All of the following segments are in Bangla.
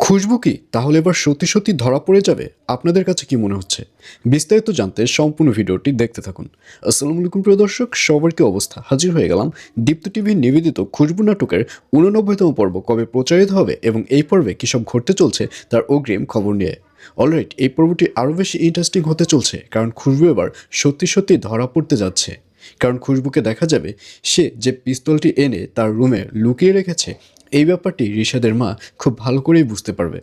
খুশবু কি তাহলে এবার সত্যি সত্যি ধরা পড়ে যাবে? আপনাদের কাছে কি মনে হচ্ছে? বিস্তারিত জানতে সম্পূর্ণ ভিডিওটি দেখতে থাকুন। আসসালামু আলাইকুম প্রিয় দর্শক, সবার কি অবস্থা? হাজির হয়ে গেলাম দীপ্ত টিভির নিবেদিত খুশবু নাটকের 89তম পর্ব কবে প্রচারিত হবে এবং এই পর্বে কী সব ঘটতে চলছে তার অগ্রিম খবর নিয়ে। অলরাইট, এই পর্বটি আরও বেশি ইন্টারেস্টিং হতে চলছে কারণ খুশবু এবার সত্যি সত্যি ধরা পড়তে যাচ্ছে। কারণ খুশবুকে দেখা যাবে সে যে পিস্তলটি এনে তার রুমে লুকিয়ে রেখেছে, এই ব্যাপারটি রিশাদের মা খুব ভালো করেই বুঝতে পারবে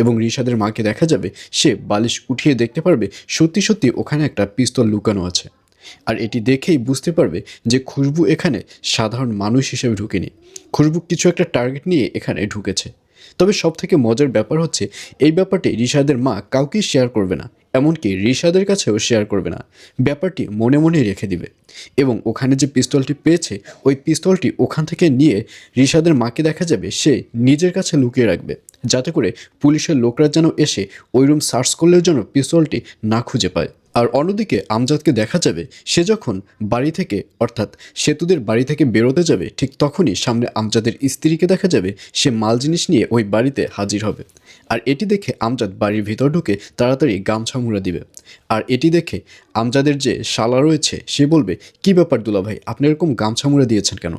এবং রিশাদের মাকে দেখা যাবে সে বালিশ উঠিয়ে দেখতে পারবে সত্যি সত্যি ওখানে একটা পিস্তল লুকানো আছে। আর এটি দেখেই বুঝতে পারবে যে খুশবু এখানে সাধারণ মানুষ হিসেবে ঢুকেনি, খুশবু কিছু একটা টার্গেট নিয়ে এখানে ঢুকেছে। তবে সবথেকে মজার ব্যাপার হচ্ছে এই ব্যাপারটি রিশাদের মা কাউকেই শেয়ার করবে না, এমনকি রিশাদের কাছেও শেয়ার করবে না। ব্যাপারটি মনে মনে রেখে দিবে এবং ওখানে যে পিস্তলটি পেয়েছে ওই পিস্তলটি ওখান থেকে নিয়ে রিশাদের মাকে দেখা যাবে সে নিজের কাছে লুকিয়ে রাখবে, যাতে করে পুলিশের লোকরা যেন এসে ওই রুম সার্চ করলেও যেন পিস্তলটি না খুঁজে পায়। আর অন্যদিকে আমজাদকে দেখা যাবে সে যখন বাড়ি থেকে অর্থাৎ সেতুদের বাড়ি থেকে বেরোতে যাবে, ঠিক তখনই সামনে আমজাদের স্ত্রীকে দেখা যাবে সে মাল জিনিস নিয়ে ওই বাড়িতে হাজির হবে। আর এটি দেখে আমজাদ বাড়ির ভিতর ঢুকে তাড়াতাড়ি গামছা মুড়ে দিবে। আর এটি দেখে আমজাদের যে শালা রয়েছে সে বলবে, কী ব্যাপার দুলাভাই, আপনি এরকম গামছা মুড়ে দিয়েছেন কেন?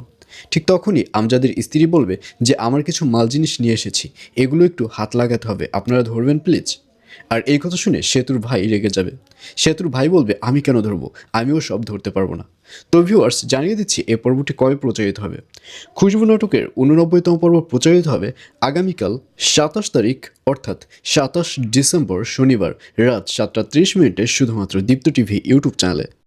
ঠিক তখনই আমজাদের স্ত্রী বলবে যে আমার কিছু মাল জিনিস নিয়ে এসেছি, এগুলো একটু হাত লাগাতে হবে, আপনারা ধরবেন প্লিজ। আর এই কথা শুনে সেতুর ভাই রেগে যাবে। সেতুর ভাই বলবে, আমি কেন ধরবো, আমিও সব ধরতে পারবো না। তো ভিউয়ার্স, জানিয়ে দিচ্ছি এই পর্বটি কবে প্রচারিত হবে। খুশবু নাটকের 89তম পর্ব প্রচারিত হবে আগামীকাল 27 তারিখ অর্থাৎ 27 ডিসেম্বর শনিবার রাত 7টা 30 মিনিটে শুধুমাত্র দীপ্ত টিভি ইউটিউব চ্যানেলে।